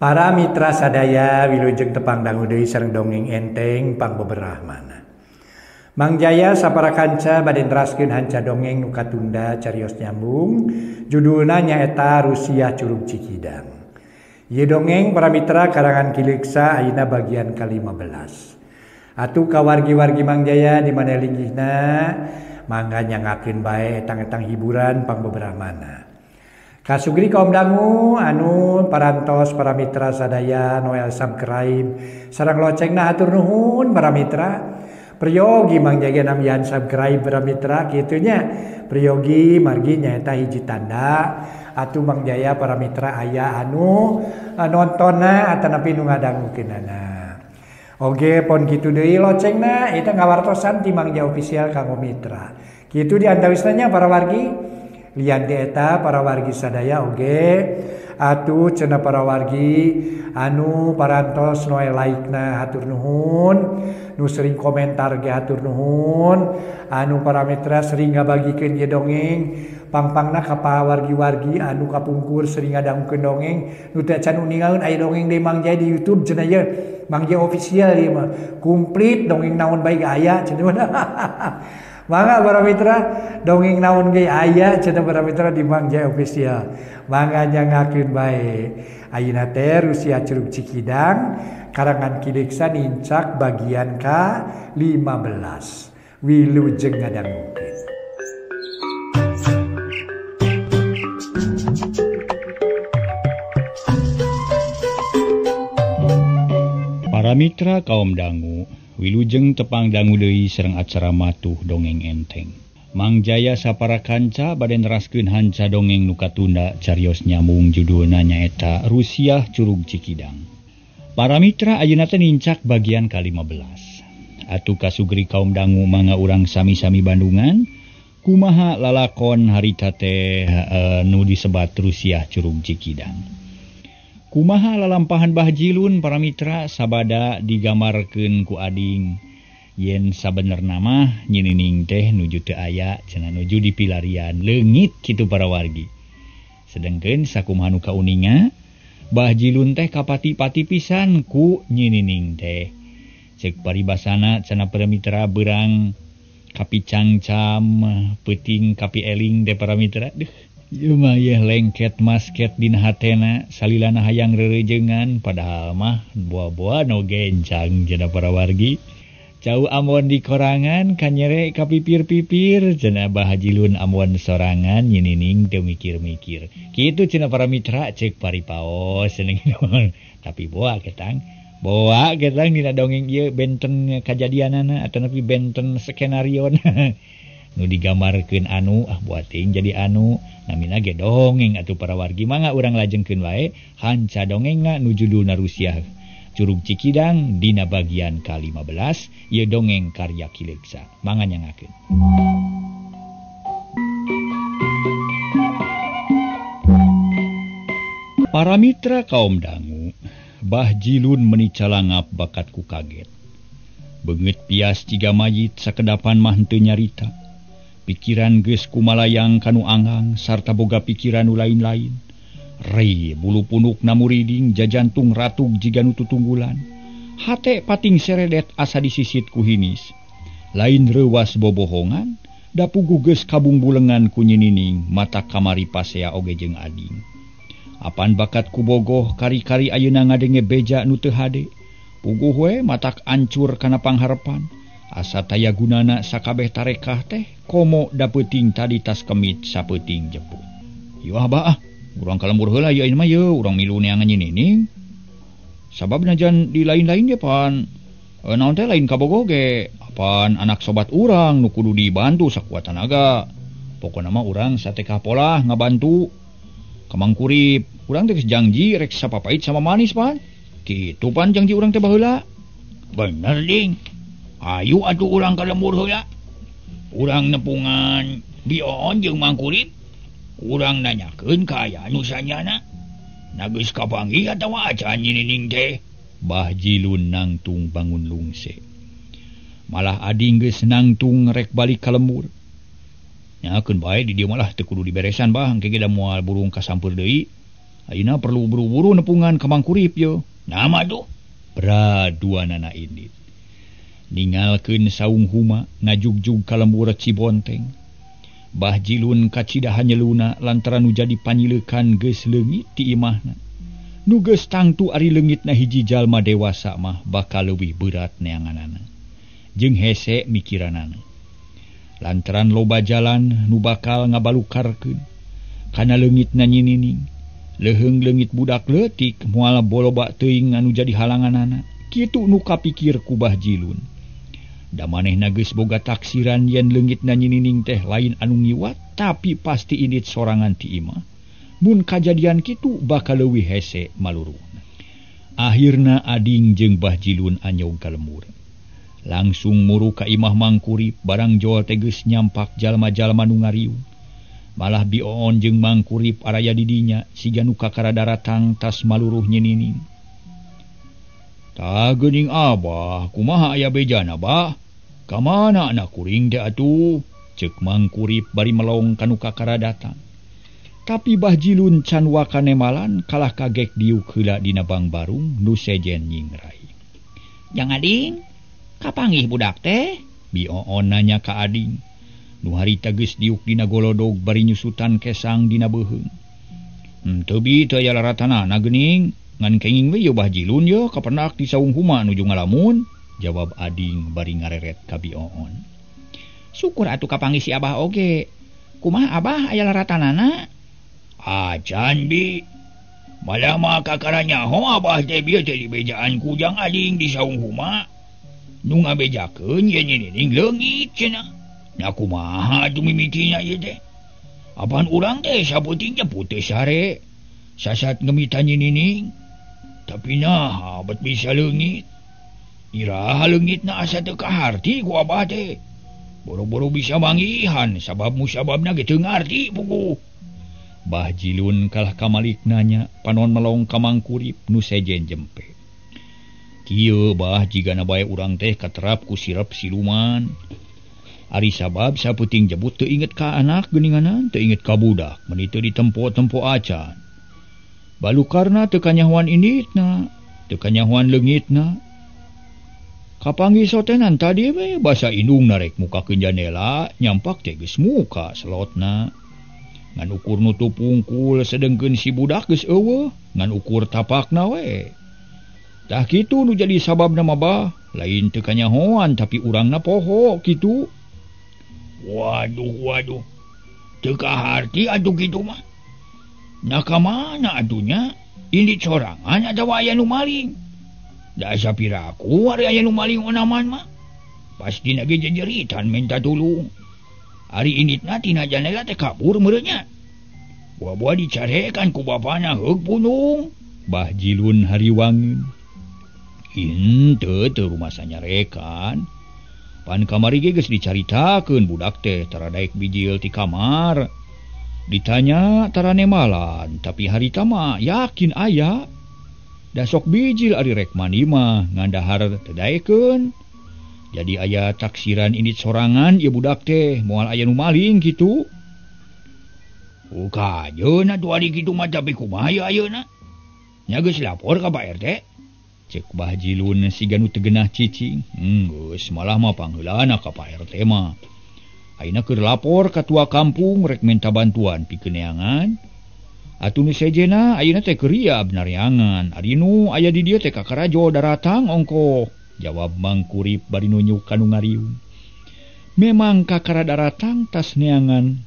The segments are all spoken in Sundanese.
Para mitra sadaya wilujeng tepang dangu deui sareng dongeng enteng pang beberahmana. Mang Jaya sapara kanca bade neraskeun hanca dongeng nu katunda carios nyambung, judulna nyaeta Rusia Curug Cikidang. Ieu dongeng para mitra karangan Kileuksa ayeuna bagian ke-15. Atuh kawargi-wargi Mang Jaya di mana linggihna mangga nyangakeun bae etang-etang hiburan pang beberahmana. Kasugri kaum dangu anu parantos para mitra sadaya noel subscribe sareng locengna hatur nuhun para mitra. Priyogi Mang Jaya nambihan subscribe para mitra kitu nya. Priyogi margi nyaeta hiji tanda atuh Mang Jaya para mitra aya anu nontonna atanapi nu ngadangukeunana. Oge pon kitu deui locengna eta ngawartosan ti Mang Jaya official kanggo mitra. Kitu di antawisna para wargi lian eta para wargi sadaya oge atuh cenah para wargi anu parantos noe like-na hatur nuhun, nu sering komentar ge hatur nuhun, anu para mitra sering ngabagikeun ieu dongeng pangpangna ka wargi-wargi anu kapungkur sering ngadangukeun dongeng nu teu can ningaeun aya dongeng deui Mang Jaya di YouTube cenah ieu Mang Jaya official ieu mah komplit dongeng naon bae aya cenah. Mangga para mitra dongeng naon ge aya cenah para mitra di Mang Jaya official. Mangga nyangakeun bae. Ayeuna teh Rusia Curug Cikidang karangan Kileuksa nincak bagian ka-15. Wilujeng ngadangukeun. Para mitra kaum dangu wilujeng tepang dangu deui sareng acara matuh dongeng enteng. Mang Jaya sapara kanca bade neraskeun hanca dongeng nu katunda carios nyambung judulna nyaeta Rusia Curug Cikidang. Para mitra ayeuna teh nincak bagian ka-15. Atuh kasugri kaum dangu mangga urang sami-sami Bandungan kumaha lalakon harita teh nu disebat Rusia Curug Cikidang. Kumaha lalampahan Bah Jilun para mitra sabada digamarkeun ku ading yen sabenerna mah nyinining teh nuju teu aya cenah nuju dipilarian leungit kitu para wargi. Sedengkeun sakumaha nu kauninga Bah Jilun teh kapati-pati pisan ku nyinining teh. Ceuk paribasana cenah para mitra beurang kapicangcam peuting kapi eling teh para mitra. Ieu mah yeh lengket masket dina hatena salilana hayang reurejengan padahal mah boa-boa no gencang cenah para wargi. Cau amon di korangan kanyere kapipir-pipir cenah Bah Jilun amon sorangan nyinining teu mikir-mikir. Kitu cenah para mitra ceuk paripaos cenah. Tapi boa ketang dina dongeng ieu benten kajadianana ataupun benten skenariona. Nu digambarkeun anu buating jadi anu namina ge dongeng atuh para wargi mangga urang lajengkeun wae hanca dongengna nu judulna Rusia Curug Cikidang dina bagian ka-15 ieu dongeng karya Kileuksa. Mangga nyangakeun. Para mitra kaum dangu, Bah Jilun meuni calangap bakat ku kaget. Beungeut pias jiga mayit sakedapan mah henteu nyarita. Pikiran geus kumalayang kanu anggang sarta boga pikiran nu lain-lain. Rei bulu punukna muriding jajantung ratug jiga nu tutunggulan. Hate pating seredet asa disisit ku hinis. Lain reuwas bobohongan da puguh geus kabungbulengan ku nyinining mata kamari pasea oge jeung ading. Apan bakat ku bogoh kari-kari ayeuna ngadenge beja nu teu hade. Puguh we matak ancur kana pangharepan. Asa taya gunana sakabeh tarekah teh komo da peuting tadi tas kemit sapeuting jeput. Ieu abah urang kalembur heula ieu mah yeu urang milu neangan nyinining. Sababna jan di lain-lain ge pan naon teh lain kabogoh ge apan anak sobat urang nu kudu dibantu sakuat tanaga. Pokona mah urang satekah polah ngabantu. Kamang kurip urang teh geus janji rek sapapait sama manis pan. Kitu pan janji urang teh baheula. Bener ding. Ayu atuh urang kalembur heula. Urang nepungan bion jeung Mang Kurip. Urang nanyakeun ka aya anu sanyana. Na geus kapanggih atawa acan nyinining teh. Bah Jilun nangtung bangun lungse. Malah ading geus nangtung rek balik ka lembur. Nyakeun bae di dieu malah teu kudu diberesan bah engke ge da moal burung kasampeur deui. Ayeuna perlu buru-buru nepungan ka Mang Kurip yo. Nama tuh? Braduanana Indit. Ningalkeun saung huma ngajugjug ka lembur Cibonteng. Bah Jilun kacidahan nyeluna lantaran nu jadi panyileukan geus leungit ti imahna. Nu geus tangtu ari leungitna hiji jalma dewasa mah bakal leuwih berat neanganana. Jeung hese mikiranana. Lantaran loba jalan nu bakal ngabalukarkeun kana leungitna nyinining. Leheung leungit budak leutik moal boloba teuing anu jadi halanganana. Kitu nu kapikir ku Bah Jilun. Da manehna geus boga taksiran yen leungitna nyinining teh lain anu ngiwat tapi pasti indit sorangan ti imah. Mun kajadian kitu bakal leuwih hese maluruna. Akhirna Ading jeung Bah Jilun anyog ka lembur. Langsung muru ka imah Mang Kurip barang jol teh geus nyampak jalma-jalma nu ngariung. Malah Bioon jeung Mang Kurip araya di dinya siga nu kakarada ratang tas maluruh nyinining. "Ta geuning Abah, kumaha aya bejana, Bah? Ka mana anak kuring teh atuh?" ceuk Mang Kurip bari melong ka nu kakarada datang. Tapi Bah Jilun can wakanemalan kalah kagek diuk heula dina Bang Barung nu sejen nyingrai. "Jang Ading, kapanggih budak teh?" Bioon nanya ka Ading. Nu harita geus diuk dina golodog bari nyusutan kesang dina beuheung. "Teu bi teu aya laratanana geuning, ngan kenging we yo Bah Jilun yo kapendak di saung huma nuju ngalamun," jawab Ading bari ngareret ka Bioon. "Syukur atuh kapanggih si Abah oge. Kumaha Abah aya laratanana?" "Acan bi, malah mah kakaranya ho Abah teh bieu teh dibejaan ku Jang Ading di saung huma. Nu ngabejakeun yen nyinining leungit cenah. Nya kumaha atuh mimitina ieu teh? Apaan urang teh saputing jemput teh sare. Sasat ngemita nyinining. Tapi nah bet bisa leungit. Iraha leungitna asa teu kaharti ku Abah teh. Boro-boro bisa manggihan sabab musababna ge teu ngarti puguh." Bah Jilun kalah kamalik nanya panon melong ka Mang Kurip nu sejen jempe. "Kieu Bah jigana bae urang teh katerap ku sirep siluman. Ari sabab saputing jebut teu inget ka anak geuninganan, teu inget ka budak, meuni teu ditempo-tempo acan. Balukarna teu kanyahoan inditna, teu kanyahoan leungitna. Kapanggih sotenan tadi we basa indungna rek mukakeun jandela, nyampak teh geus muka selotna. Ngan ukur nutup pungkul sedengkeun si budak geus eueuh, ngan ukur tapakna we. Tah kitu nu jadi sababna mah Bah, lain teu kanyahoan tapi urangna poho kitu." Waduh, teu kaharti atuh kitu mah. Nah ka mana atunya? Indit sorangan atawa aya nu maling? Da sapiraku ari aya nu maling onaman mah. Pastina ge jejeritan minta tulung. Ari inditna tina jandela teh kabur meureunya. Buah-buah dicarekan ku bapana heug punung. Bah Jilun hariwangeun. "Henteu rumah sanyarekan. Pan kamari ge geus dicaritakeun budak teh tara daek bijil ti kamar. Ditanya tara nemalan, tapi harita mah yakin aya. Da sok bijil ari rek mani mah ngandahar teu daekeun. Jadi aya taksiran indit sorangan ieu budak teh moal aya nu maling kitu." "Kajeun atuh ari kitu mah tapi kumaha ieu ayeuna? Nya geus lapor ka Pak RT?" ceuk Bah Jilun siga nu teu geunah cicing. "Geus malah mah pangheulaan ka Pak RT mah. Ayeuna keur lapor ka tua kampung rek minta bantuan pikeun neangan. Atuh nu sejena ayeuna teh keur riab nareangan. Ari nu aya di dieu teh kakarajo daratang ongko," jawab Mang Kurip bari nunjuk ka nu ngariung. Memang kakarada daratang tas neangan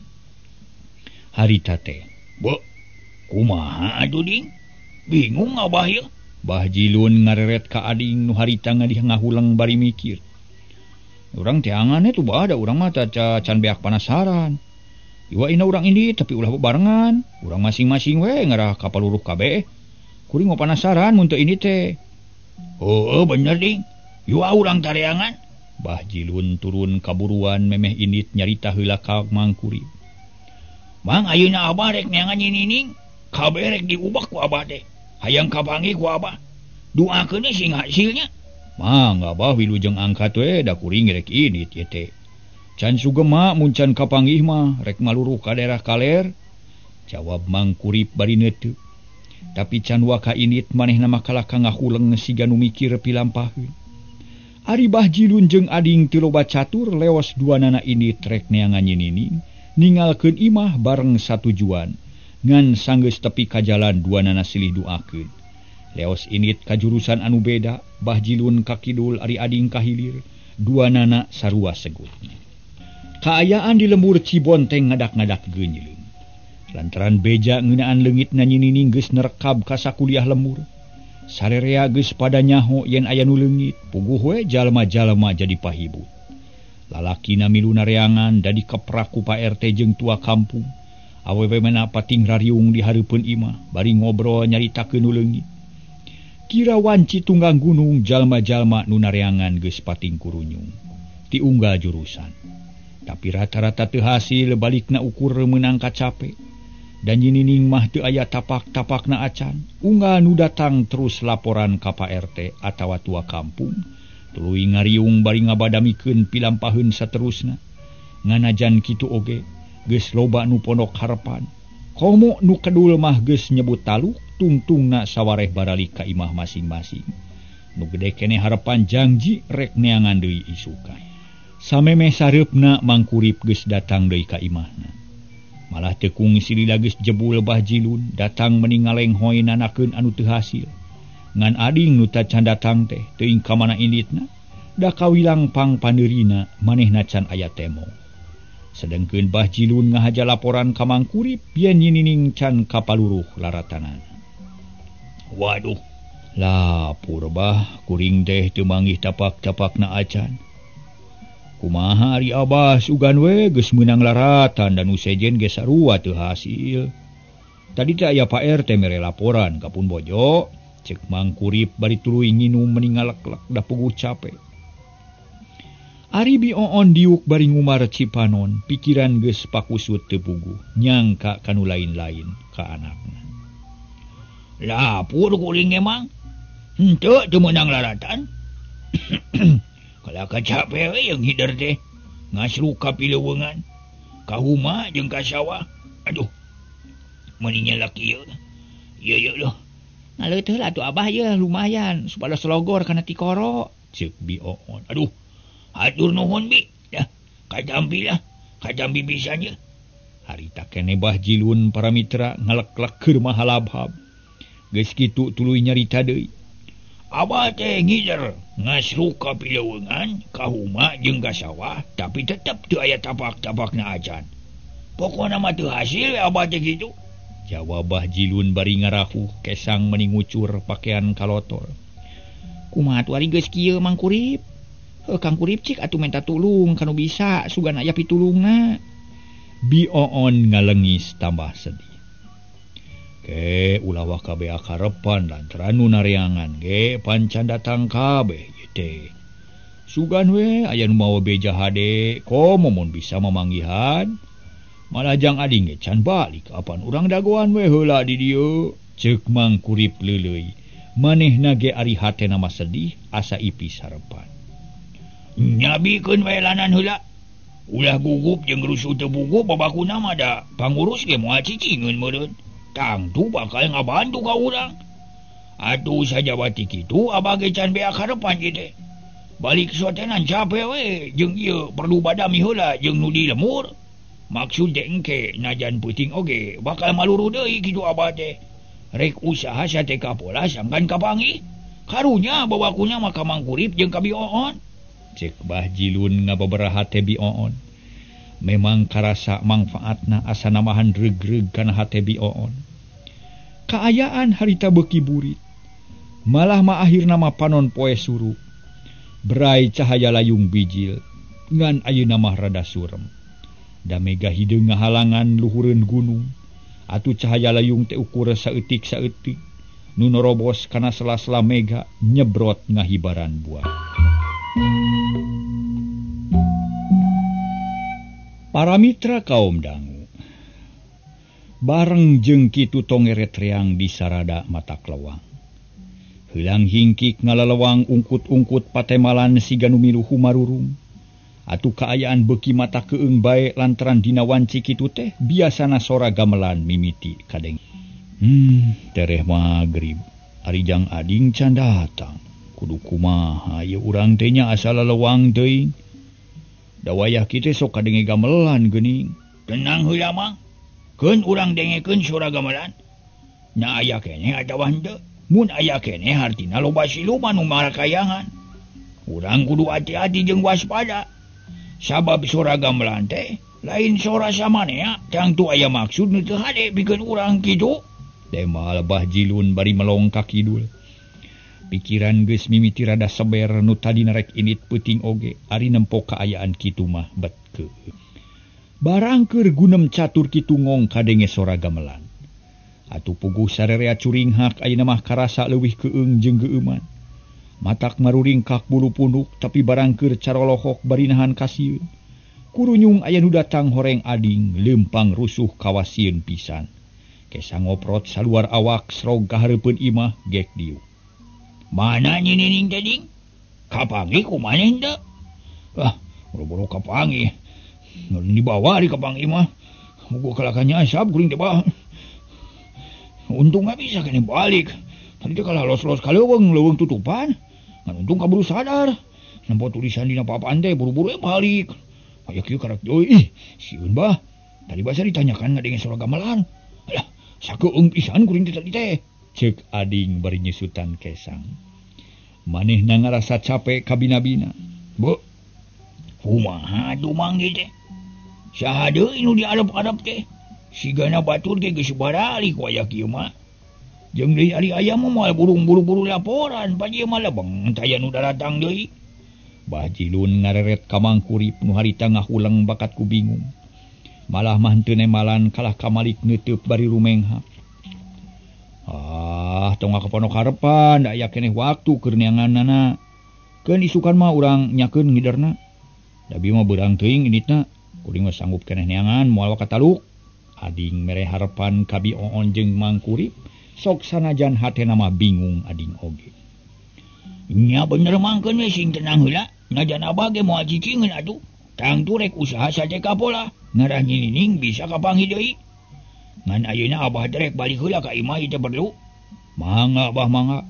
harita teh. "Beuh, kumaha atuh Ding? Bingung Abah ieu?" Bah Jilun ngareret ka Ading nu harita ngahulang bari mikir. "Urang teh angan tuh Bah, da urang mah can beak panasaran. Iwa ina urang ini tapi ulah bebarengan. Urang masing-masing we ngarah ka paluruh kabeh. Kuring mau panasaran mun teu ini teh." "Heueuh bener Ding. Iwa urang tareangan." Bah Jilun turun kaburuan memeh indit nyarita heula ka Mang Kurip. "Mang ayeuna Abah rek neangan nyinining, kabeh rek diubah ku Abah teh. Hayang kapanggih ku Abah. Doakeun sing hasilnya." "Mang Abah wilujeng angkat we da kuring rek indit ieu teh. Can sugema mun can kapanggih mah rek maluruh ka daerah kaler," jawab Mang Kurip bari neuteu. Tapi can waka init manehna makalaka ngahuleng siga nu mikir pilampaheun. Ari Bahjilun jeung ading ti loba catur leos duanana init rek neangan nyinining ningalkeun imah bareng satujuan ngan sanggeus tepi ka jalan duanana silih duakeun. Leos init ka jurusan anu beda, Bahjilun ka kidul ari ading ka hilir, duanana sarua segut. Kaayaan di lembur Cibonteng ngadak-ngadak geunyeuleuh. Lantaran beja ngeunaan leungitna nyinining geus nerekab ka sakuliah lembur. Sarerea geus pada nyaho yen aya nu leungit, puguh we jalma-jalma jadi pahibut. Lalakina milu nareangan da dikeprak ku Pak RT jeung tua kampung. Awewe mena pating rariung di hareupeun imah, bari ngobrol nyaritakeun nu leungit. Kira wanci tunggang gunung jalma-jalma nu nareangan geus pating kurunyung. Ti unggal jurusan. Tapi rata-rata teu hasil balikna ukur meunang kacape. Dan nyinining mah teu aya tapak-tapakna acan. Unggal nu datang terus laporan ka Pak RT atawa tua kampung. Tuluy ngariung bari ngabadamikeun pilampaheun saterusna. Nganajan kitu oge, geus loba nu pondok harepan. Komo nu kedul mah geus nyebut taluk, tungtungna sawareh baralik ka imah masing-masing. Nu gede keneh harepan janji rek neangan deui isukan. Samemeh sareupna Mangkurip geus datang deui ka imahna. Malah tekung silila geus jebul Bahjilun datang meningaleng hoy nanakeun anu teu hasil. Ngan ading nu tacan datang teh teuing ka mana inditna, da kawilang pang pandeurina manehna can aya temo. Sedengkeun Bahjilun ngahaja laporan ka Mangkurip yen nyinining can kapaluruh laratanan. Waduh, lapur bah kuring teh teu manggih tapak-tapakna acan. Kumaha ari Abah sugan we geus meunang laratan dan usejen ge sarua teu hasil. Tadi teh aya Pak RT mere laporan ka Pun Bojo, cek Mangkurip bari tuluy nginum meningalek-lek da puguh capek. Ari Bioon diuk bari ngumar Cipanon, pikiran geus pakusut teu puguh, nyangka kanu lain-lain ka anakna. Lapur kuring emang, henteu teu meunang laratan. Kalau kacape we yang hider teh ngasru ka pileuweungan ka huma jeung ka sawah. Aduh, meninya laki ieu. Ieu loh. Naleuteul atuh Abah ye lumayan supaya selogor kana ti koro, ceuk Bioon. Aduh, hatur nuhun Bi. Dah, kajambi pisan ye. Harita keneh Bahjilun para mitra ngalek-lek keur mahalabhab. Geus kitu tuluy nyarita deui. Abah teh ngider ngasru ka pileuweungan ka huma jeung ka sawah, tapi tetep teu aya tapak-tapakna acan. Pokona mah teu hasil Abah teh kitu. Jawab Bahjilun bari ngarahuh kesang meni ngucur pakaian kalotol. Kumaha atuh ari geus kieu Mangkurip? Kang Kurip cik atuh minta tulung kanu bisa sugan aya pitulungna. Bioon ngalengis tambah sedih. Ke ulah wah kabeh akarepan lantaran nu nareangan ge pancan datang kabeh teh. Sugan we aya nu mawa beja hade, komo mun bisa mamanggihan. Malah jang ading ge can balik apan urang dagoan we heula di dieu, ceuk Mangkurip leuleuy. Manehna ge ari hatena mah sedih asa ipis harepan. Nyabikeun we lanan heula. Ulah gugup jeung rusuh teu bugu babakuna mah da pangurus ge moal cicingeun meureun. Tangtu bakal ngabantu ka urang. Atuh sajawati kitu Abah ge can beak harepan ieu teh. Balik sotenan capek we jeung ieu perlu badami heula jeung nu di lemur. Maksud teh engke najan peuting oge bakal maluru deui kitu Abah teh. Rek usaha sateka pola sangkan kapanggih. Karunya babakuna mah ka Mangkurip jeung ka Bioon. Cek Bahjilun ngababaraha teh Bioon. Memang karasa manfaatna asa namahan regreg kana hate Bioon. Kaayaan harita beuki burit. Malah mah akhirna mah panon poe surup. Berai cahaya layung bijil ngan ayeuna mah rada surem. Da mega hideung ngahalangan luhureun gunung. Atuh cahaya layung teh ukur saeutik-saeutik nu norobos kana sela-sela mega nyebrot ngahibaran buah. Para mitra kaum dangu, bareng jeung kitu tongeret reang di sarada mata klewang. Heulang hingkik ngalalewang ungkut-ungkut patemalan siga nu milu humarurung. Atuh kaayaan beuki mata keung bae lantaran dina wanci kitu teh biasana sora gamelan mimiti kadeng. Tereh magrib Arijang ading can datang kudu kumaha ye urang teh nya asal lewang teuing da wayah kitu sok kadenge gamelan geuning. Tenang heula mang, keun urang dengekeun suara gamelan nya aya keneh atawa henteu. Mun aya keneh hartina loba siluman nu marakayangan. Urang kudu hati-hati jeung waspada sabab suara gamelan teh lain suara samanea tangtu aya maksud nu teu hade pikeun urang kitu. Demal Bah Jilun bari melong ka kidul. Pikiran geus mimiti rada seber nu tadina rek init peuting oge ari nempo kaayaan kitu mah betkeu. Barang keur gunem catur kitu ngong kadenge sora gamelan. Atuh puguh sarerea curing hak ayeuna mah karasa leuwih keung jeung geueuman. Matak maruring kak bulu punduk tapi barang keur carolohok bari nahan kasieun. Kurunyung aya nu datang horeng ading leumpang rusuh kawasieun pisan. Kesa ngoprot saluar awak srog kahareupeun imah gek diu. Mana nyinining tading? Kapangi kumaha henteu? Boro-boro kapangi. Mun dibawa di kapangi mah mugo kalakanya asap kuring teh bah. Untung gak bisa kene balik. Tadi teh kalah los-los kaleuweung tutupan. Ngan untung kaburu sadar. Nampo tulisan dina papan teh buru-buru balik. Aya kieu karek deui. Sieun bah. Tadi basa ditanyakan ngadenge suara gamelan. Alah, sakeung pisan kuring teh tadi teh. Ceuk ading bari nyusutan kesang. Manehna ngarasa capek kabina-bina. Bu, kumaha atuh manggi teh? Saha deui nu diadep-adep teh? Sigana batur ge geus baralik waya kieu mah. Jeung deui ari aya mah moal buru-buru laporan pa ieu mah lebeng taya nu datang deui. Bah Jilun ngareret ka Mangkurip nu harita ngahulang bakat ku bingung. Malah mah henteu nemalan kalah kamalik neuteuk bari rumenghap. Tong kapono karepan da aya keneh waktu keur neanganna. Keun isukan mah urang nyakeun ngiderna. Da bieu mah beurang teuing initna. Kuring mah sanggup keneh neangan moal wakataluk. Ading mere harepan ka Bioon jeung Mangkurip sok sanajan hatena mah bingung ading oge. Nya bener mangkeun we sing tenang heula. Najan abah ge moal cicingeun atuh. Tangtu rek usaha saja kapola. Ngarah nyinining bisa kapangi deui. Ngan ayeuna abah teh rek balik heula ka imah teh perlu. Mangga bah mangga.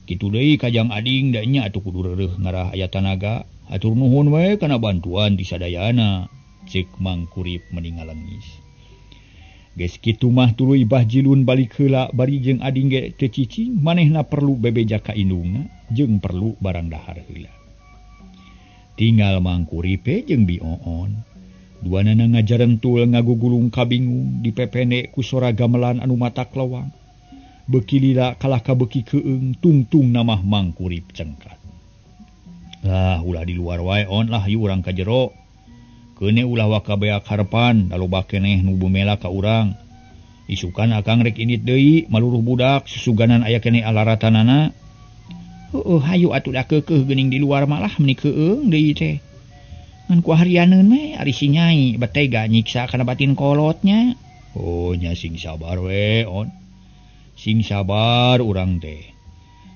Kitu deui kajang ading da nya atuh kudu reureuh ngarah aya tanaga. Atur nuhun we kana bantuan ti sadayana. Ceuk Mangkurip meninggal leungis. Geus kitu mah tuluy Bah Jilun balik heula bari jeung ading ge teu cicing manehna perlu bebeja ka indungna jeung perlu barang dahar heula. Tinggal Mangkurip jeung Bioon. Duanana ngajarentul ngagugulung kabingung dipepene ku sora gamelan anu matak lawang. Beuki lila kalah kabeuki keung tungtung namah Mangkurip cengkat. Ulah di luar wae on lah yu urang ka jero. Keune ulah wakabeak harepan daloba keneh nu bumela ka urang. Isukan akang rek init deui maluruh budak susuganan aya keneh alaratanana. Hayu atuh da keukeuh geuning di luar malah meni keung deui teh. Ngan ku harianeun we ari si Nyai betega nyiksa kana batin kolotnya. Nya sing sabar we on. Sing sabar urang teh.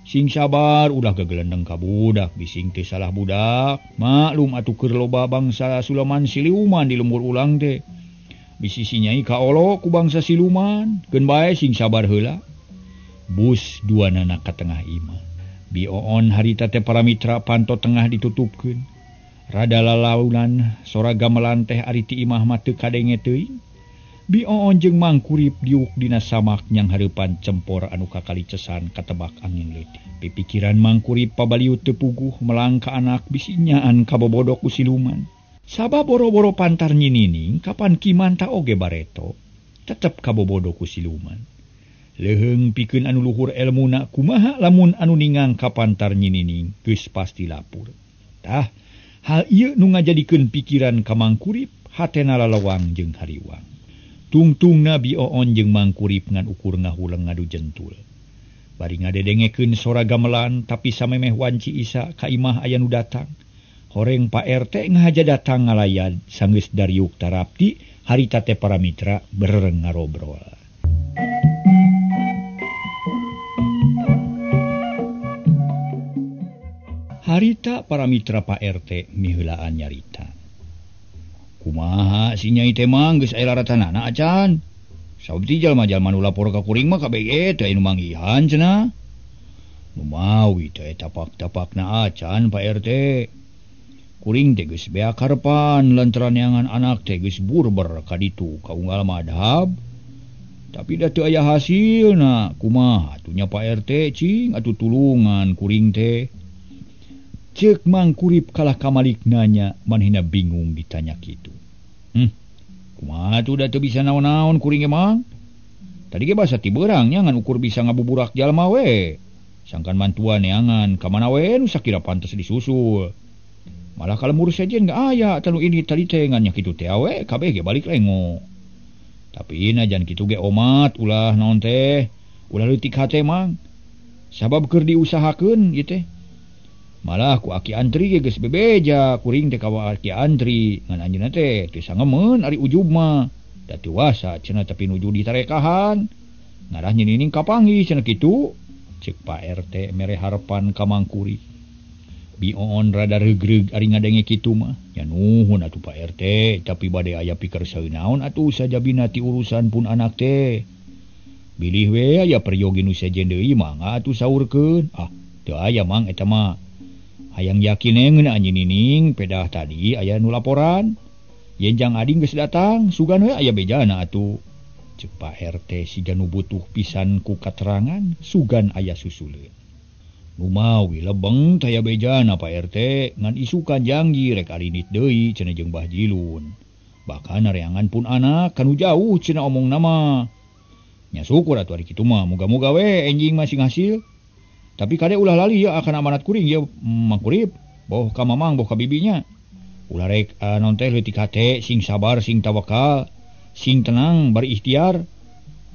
Sing sabar ulah gegelendeng ka budak bising teh salah budak. Maklum atuh keur loba bangsa Sulaman siluman di lembur ulang teh. Bisi si Nyai kaolo ku bangsa siluman. Keun bae sing sabar heula. Bus duanana ka tengah imah. Bioon harita teh para mitra panto tengah ditutupkeun. Rada lalaunan sora gamelan teh ari ti imah mah teu kadenge teuing. Bioon jeung Mangkurip diuk dina samak nyang hareupan cempor anu kakalicesan katebak angin leutik. Pipikiran Mangkurip pabaliut teu puguh melang ka anak bisi nyaan kabobodok ku siluman. Sabab boro-boro pantar nyinining kapan kimanta oge bareto tetep kabobodok ku siluman. Leheung pikeun anu luhur elmuna kumaha lamun anu ningang ka pantar nyinining geus pasti lapur. Tah hal ieu nu ngajadikeun pikiran ka Mangkurip hatena lalawang jeung hariwang. Tungtungna Bioon jeung Mangkurip ngan ukur ngahuleung ngadu jentul. Bari ngadedengekeun sora gamelan tapi samemeh wanci isa ka imah aya nu datang. Horeng Pak RT ngahaja datang ngalayan sanggeus dariuk tarapti harita teh para mitra bereng ngarobrol. Harita para mitra Pak RT miheulaan nyarita. Kumaha si Nyai teh mah geus aya laratanana acan? Sabti jalma-jalma nu lapor ka kuring mah kabeh teh anu manggihan cenah. Nu mawi teh tapak-tapakna acan Pak RT. Kuring teh geus beak harepan lantaran neangan anak teh geus burber ka ditu ka unggal madhab. Tapi da teu aya hasilna. Kumaha atunya Pak RT cing atuh tulungan kuring teh. Ceuk Mang Kurip kalah kamalik nanya, manehna bingung ditanya kitu. Kumaha tuh da teu bisa naon-naon kuring ge Mang? Tadi ge basa ti beurang nya ngan ukur bisa ngabuburak jalma we. Sangkan mantuan neangan ka mana we nu sakira pantes disusul. Malah kalembur sejen gak aya tanu ini tadi teh ngan nya kitu teh awe kabeh ge balik lengo. Tapi najan kitu ge omat ulah naon teh, ulah leutik hate Mang. Sabab keur diusahakeun ieu teh. Malah ku Aki Antri ge geus bebeja kuring teh ka Aki Antri ngan anjeunna teh teu sangemeun ari ujub mah. Da teu wasa cenah tapi nuju ditarekahan. Ngarah nyinining kapanggih cenah kitu. Ceuk Pak RT mere harepan ka Mang Kurip. Bioon rada regreg ari ngadenge kitu mah. Ya nuhun atuh Pak RT, tapi bade aya pikeun saeunaon atuh sajabina ti urusan pun anak teh. Bilih we aya peryogi nu sejen deui mangga atuh saurkeun. Teu aya Mang eta mah. Hayang yakin ngeun anjeun pedah tadi aya nu laporan. Yenjang ading geus datang, sugan we aya bejana atuh. Ceuk Pak RT siga nu butuh pisan ku katerangan, sugan aya susuleun. Nu mawi lebeng taya bejana Pak RT ngan isukan janji rek arinit deui cenah jeung Mbah Jilun. Bahkan areangan pun anak kanu jauh cenah omongna mah. Nya syukur atuh ari kitu mah muga-muga we enjing masing hasil. Tapi kade ulah lali ya akan amanat kuring ya Mang Kurip. Boh ka mamang boh ka bibinya. Ulah rek naon teh leutik hate sing sabar sing tawakal, sing tenang bari ikhtiar.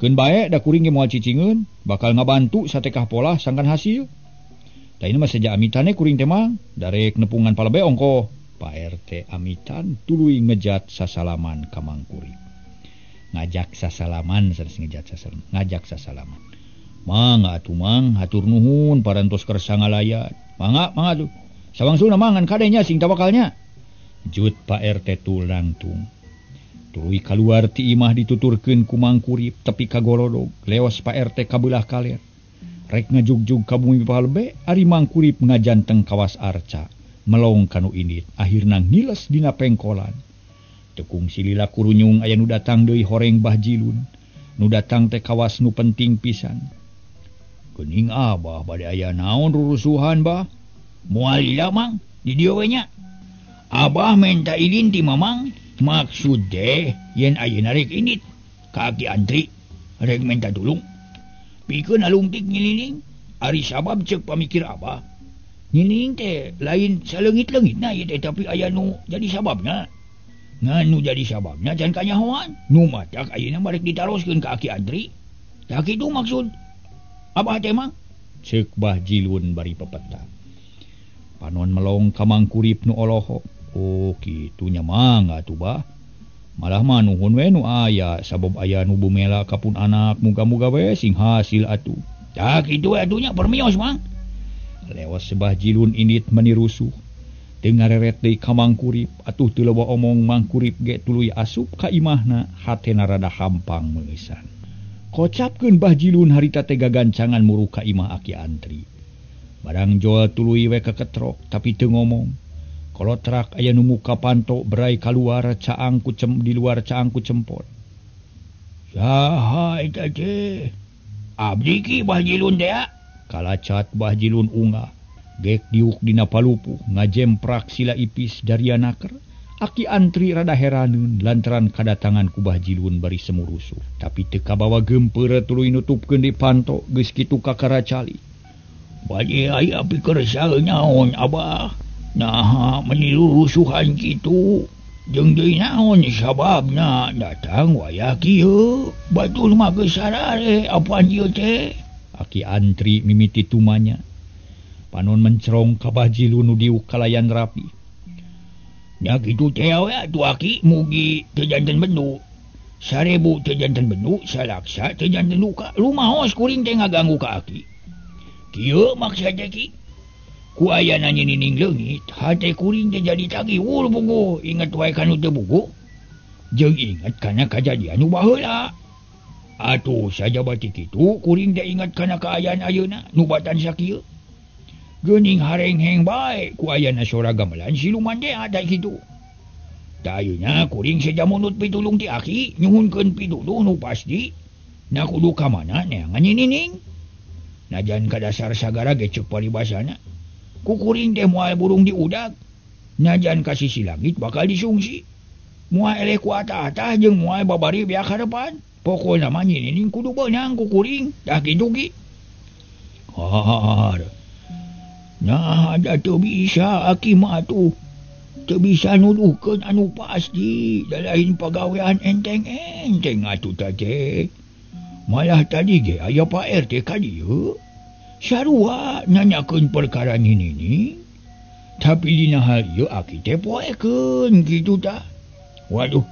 Keun bae da kuring ge moal cicingeun, bakal ngabantu satekah pola sangkan hasil. Da ini mah saja amitane kuring teh mah, darek nepungan palebe ongko. Pak RT amitan tuluy ngejat sasalaman ka Mang Kurip. Ngajak sasalaman sanes ngajak sasalaman. Mangga atuh Mang, hatur nuhun parantos kersa ngalayat. Mangga tuh. Sawangsuna mangan kadenya sing tawakalnya. Jut Pak RT tulangtung. Tuluy kaluar ti imah dituturkeun ku Mang Kurip tepi kagolodog, leos Pak RT kabelah kaler. Rek ngajugjug ka bumi palbe, ari Mang Kurip ngajanteng kawas arca, melong kanu indit, akhirna ngiles dina pengkolan. Tekung silila kurunyung aya nu datang deui horeng Mbah Jilun, nu datang teh kawas nu penting pisan. Geuning Abah bade aya naon rurusuhan Bah? Moal lila Mang, di dieu we nya. Abah minta izin ti Mamang, maksud teh yen ayeuna rek indit ka Aki Antri, rek minta tulung. Pikeun alungtik nyilining, ari sabab ceuk pamikir Abah. Nyilining teh lain saleungit-leungitna ieu teh tapi aya nu jadi sababna. Ngan nu jadi sababna can kanyahoan, nu matak ayeuna barek ditaroskeun ka Aki Antri. Tah kitu maksud Abah teh Mang. Ceuk Mbah Jilun bari pepeta. Panon melong ka Mang Kurip nu olohok. Oh kitu nya Mang atuh Bah. Malah mah nuhun we nu aya sabab aya nu bumela ka pun anak muga-muga we sing hasil atuh. Tah kitu atuh nya permios Mang. Lewas Mbah Jilun indit menirusuh. Teu ngareret deui ka Mang Kurip atuh teu loba omong Mang Kurip ge tuluy asup ka imahna hatena rada hampang meungisan. Kocapkeun Mbah Jilun harita teh gagancangan muruh ka imah Aki Antri. Barang joal tuluy we keketrok tapi teu ngomong. Kolotrak aya nu muka panto berai kaluar caang ku di luar caang ku cempot. Saha eta teh? Abdi ki Mbah Jilun teh. Kalacat Mbah Jilun unggah. Gek diuk dina palupuh ngajemprak sila ipis darianaker. Aki Antri rada heraneun lantaran kadatangan ku Mbah Jilun bari semurusuh. Tapi teu kabawa gempeur tuluy nutupkeun di panto geus kitu kakaracali. Bade aya pikeun saeuh naon Abah? Nah, menirusuhan kitu. Jeung deui naon sababna datang wayah kieu? Batul mah geus sarare apaan ieu teh? Aki Antri mimiti tumanya. Panon mencerong ka Mbah Jilun nu diuk kalayan rapi. Nya kitu teh we atuh Aki mugi teu janten bendu. 1000 teu janten bendu, salaksa teu janten luka. Lumaos kuring teh ngaganggu ka Aki. Kieu maksudna ki. Ku aya nanya nining leungit, hate kuring teh jadi tagiwul bugu, ingat wae kanu teu bugu. Jeung ingat kana kajadian nu baheula. Atuh saja batik itu kuring da ingat kana kaayaan ayeuna nubatan sakieu. Geuning hareng-heng bae ku ayana sora gamelan siluman teh ada kitu. Da ayeuna kuring saja munut pitulung ti aki nyuhunkeun pituduh nu pasti. Na kudu ka mana neangan nyinining. Najan ka dasar sagara ge ceuk paribasana. Ku kuring teh moal burung di udag. Najan ka sisi langit bakal disungsi. Moal eleh ku atah-atah jeung moal babari beak harepan. Pokokna mah nyinining kudu beunang ku kuring. Dah kitu ki. Har. Nah, ada teu bisa aki mah atuh. Teu bisa nuduhkeun anu pasti. Da lain pagawean enteng-enteng atuh teh. Malah tadi ge aya Pak RT ka dieu. Sarua nanyakeun perkara nyinining. Tapi dina hal ieu aki teh poekeun kitu tah. Waduh.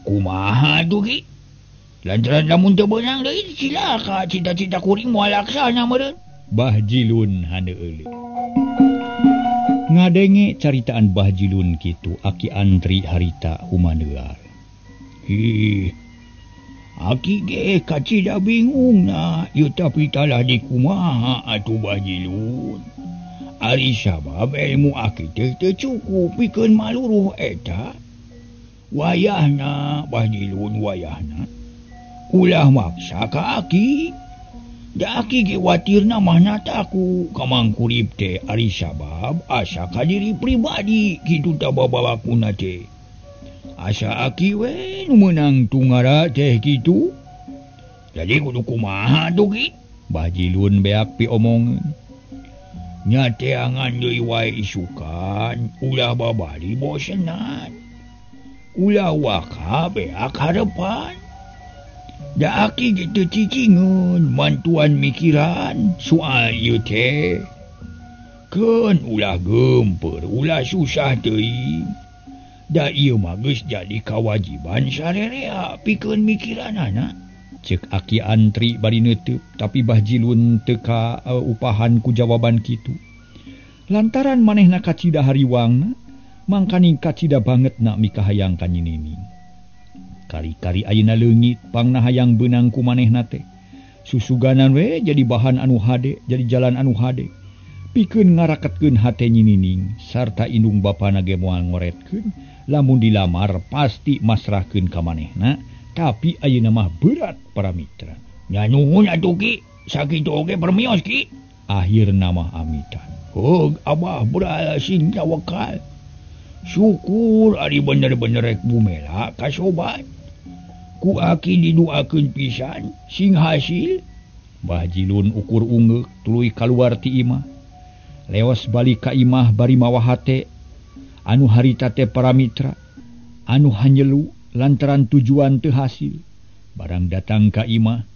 Kumaha tuh ki? Lantaran lamun teu beunang deui cilaka cita-cita kuring moal laksana meureun. Bah Jilun hana euleuh. Ngadenge caritaan Bah Jilun kitu aki antri harita humaneuar. Ih. Aki ge kacida bingung na, ieu tapi talah dikumaha atuh Bah Jilun. Ari sabab ilmu aki teh teu cukup pikeun maluruh eta. Wayahna Bah Jilun wayahna. Ulah maksa ka aki. Da aki ge watirna mah nataku kamang kurip teh ari sabab asa ka diri pribadi kitu tah babawakuna teh. Asa aki we nu meunang tungara teh kitu. Jadi kudu kumaha tuh ki? Bah Jilun beak piomongeun. Nya teangan deui wae isukan, ulah babari bosenan. Ulah waka beak harepan. Da aki gitu cicingeun mantuan mikiran soal ieu teh. Keun ulah gempeur, ulah susah teuing. Da ieu mah geus jadi kawajiban sarerea pikeun mikiranana. Ceuk aki antri bari neuteub, tapi Bah Jilun teu ka upahan ku jawaban kitu. Lantaran manehna kacida hariwangna, mangkani kacida banget na mikahayang ka nyinining. Kari-kari ayeuna leungit pangna hayang beunang ku manehna teh. Susuganan we jadi bahan anu hade, jadi jalan anu hade. Pikeun ngaraketkeun hate nyinining sarta indung bapana ge moal ngoretkeun lamun dilamar pasti masrahkeun ka manehna, tapi ayeuna mah berat para mitra. Nya nuhun atuh ki, sakitu oge permios ki. Akhirna mah amitan. Heug Abah berhasil tawakal. Syukur ari bener-bener rek bumela kasobat. Ku aki diduakeun pisan sing hasil. Bah Jilun ukur ungeuk tuluy kaluar ti imah. Leos balik ka imah bari mawa hate anu harita teh para mitra anu hanyelu lantaran tujuan teu hasil. Barang datang ka imah,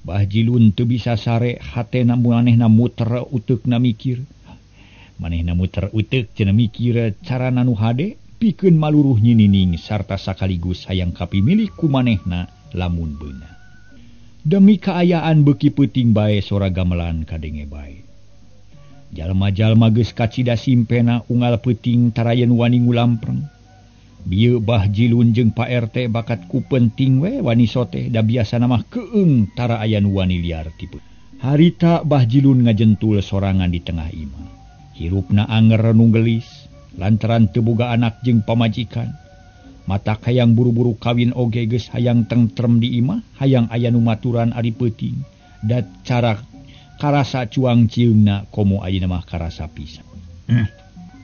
Bah Jilun teu bisa sare hatena manehna muter uteukna mikir. Manehna muter uteuk cenah mikir carana nu hade pikeun maluruh nyinining sarta sakaligus hayang kapimilih ku manehna lamun beunang. Demi kaayaan beuki peuting bae sora gamelan kadenge bae. Jalma-jalma geus kacida simpena unggal peuting tarayeun wani ngulampreng. Bieu Bah Jilun jeung Pak RT bakat ku penting we wani soteh da biasana mah keung tara aya nu wani liar tipe. Harita Bah Jilun ngajentul sorangan di tengah imah. Hirupna anger nu gelis lantaran teu boga anak jeung pamajikan. Matak hayang buru-buru kawin oge geus hayang tentrem di imah, hayang aya nu maturan ari peuting. Da cara karasa cuang cieungna komo ayeuna mah karasa pisan.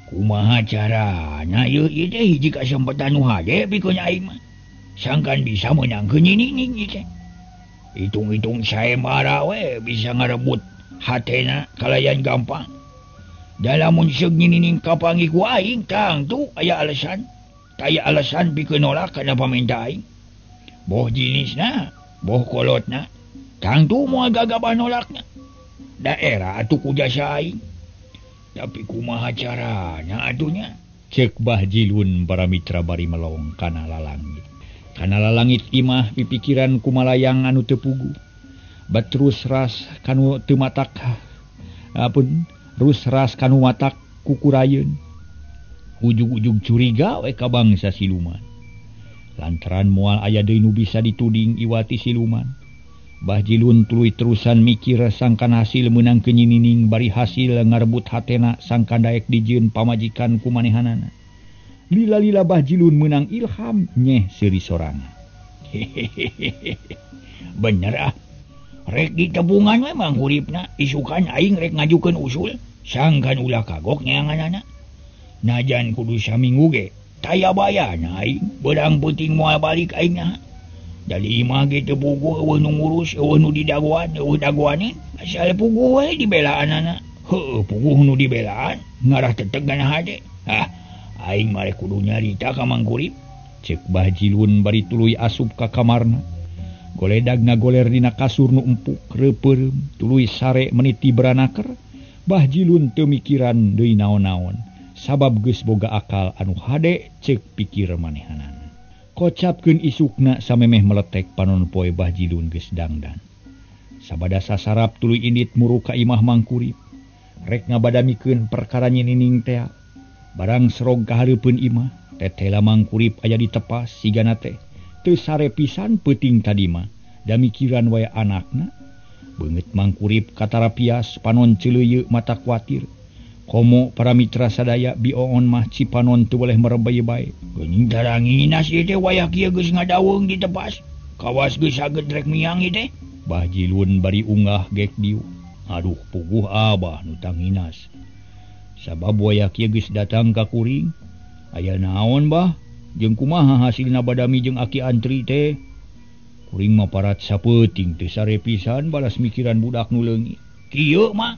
Kumaha carana ieu teh hiji kasempatan nu hade pikeun aing mah. Sangkan bisa meunangkeun nyinining ieu teh. Hitung-hitung sae mara we bisa ngarebut hatena kalayan gampang. Dalamun seug nyinining kapanggih ku aing tang tu aya alasan. Aya alasan pikeun nolak kana paminta aing. Boh jinisna, boh kolotna, tang tu moal gagabah nolakna. Daerah atuh ku jasa aing. Tapi kumaha carana atunya? Ceuk Bah Jilun para mitra bari melong kana lalangit. Kana lalangit imah pipikiran kumalayang anu teu pugu. Batrus ras kanu teu matak. Rus ras kanu matak kukurayeun. Ujug-ujug curiga we ka bangsa siluman. Lantaran moal aya deui nu bisa dituding iwati siluman. Bahjilun tuluy terusan mikir sangkan hasil menang kenyinining bari hasil ngarebut hatena sangkan daek dijieun pamajikan ku manehanana. Lila-lila Bahjilun menang ilham nyeh seuri sorangan. Bener ah. Rek ditebungan memang uripna isukan aing rek ngajukeun usul sangkan ulah kagok nyanganana. Najan kudu saminggu ge taya bayana aing beurang penting moal balik aingna. Dari imah ge teu puguh eueuh nu ngurus eueuh nu didaguan eueuh daguanin asal puguh we dibelaanana. Heueuh puguh nu dibelaan ngarah teteg ganah hade. Aing mah kudu nyarita ka Mang Kurip. Cek Bahjilun bari tuluy asup ka kamarna. Goledagna goler dina kasur nu empuk reupeurem tuluy sare meniti beranaker. Bahjilun teu mikiran deui naon-naon sabab geus boga akal anu hade cek pikir manehanana. Kocapkeun isukna samemeh meletek panon poe Bahjilun geus dangdan. Sabada sasarap tuluy indit muru ka imah Mang Kurip. Rek ngabadamikeun perkara nyinining teh. Barang serog ka hareupeun imah, tetela Mang Kurip aya di tepas sigana teh. Teu sare pisan peuting tadi mah, da mikiran wae anakna. Beungeut Mang Kurip katarapias panon ceuleuyeuk mata kuatir. Komo para mitra sadaya bioon mah cipanon teu boleh merebay bae. Geuning taranginas ieu teh wayah kieu geus ngadaweung di tepas. Kawas geus saged rek miang ieu teh. Bahjilun bari unggah gek diu. Aduh puguh abah nu tanginas. Sabab wayah kieu geus datang ka kuring. Aya naon bah? Jeung kumaha hasilna badami jeung aki antri teh? Kuring mah parat sapeuting teu sare pisan balas mikiran budak nu leungit. Kieu mah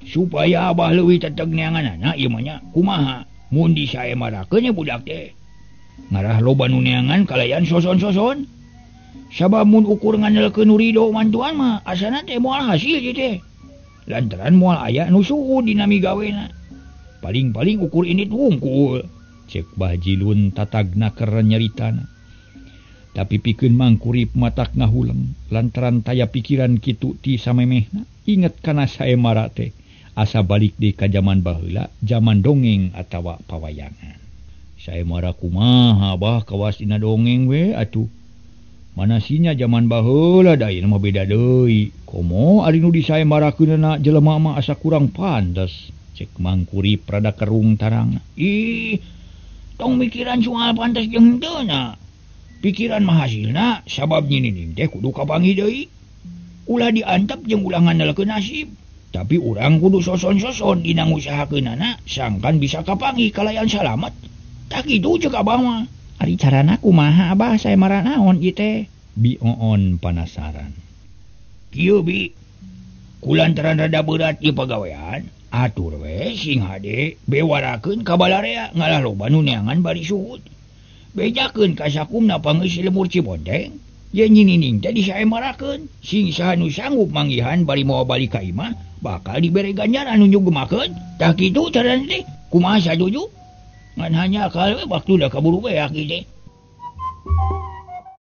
supaya abah leuwih teteg neanganana ieu mah nya kumaha mun disaemarakeun nya budak teh ngarah loba nu neangan kalayan soson-soson sabab mun ukur ngandelkeun nu ridho mantuan mah asana teh moal hasil ieu teh lantaran moal aya nu suhu dina migawena paling-paling ukur indit wungkul cek Bahjilun tatagna keur nyaritana. Tapi pikeun Mang Kurip matak ngahuleng lantaran taya pikiran kitu ti samemehna inget kana saemara teh asa balik deui ka zaman baheula, zaman dongeng atawa pawayangan. Saemara kumaha bah kawas dina dongeng we atuh. Manasinya zaman baheula da ieu mah beda deui. Komo ari nu disaemarakeunna jelema mah asa kurang pantes. Cek Mang Kurip rada kerung tarang. Ih, tong mikiran soal pantes jeung henteu na. Pikiran mah hasilna sabab nyinining teh kudu kapangi deui. Ulah diantep jeung ulah ngandelkeun nasib. Tapi urang kudu soson-soson dina ngusahakeunana sangkan bisa kapangi kalayan salamet. Tak kitu ceuk abah mah. Ari carana kumaha abah saemara naon ieu teh? Bioon panasaran. Kieu bi, kulantaran rada berat ieu pagawean, atur we sing hade bewarakeun ka balarea ngalah loba nu neangan bari suhud. Bejakeun ka sakumna pangeus lemur Cibonteng. Ye nyinining teh disaemarakeun sing saha nu sanggup manggihan bari moal balik ka imah bakal dibere ganjaran nu nyugemakeun. Tah kitu carana teh kumaha sajuju? Ngan hanya akal we waktu dah kaburu beak ieu teh.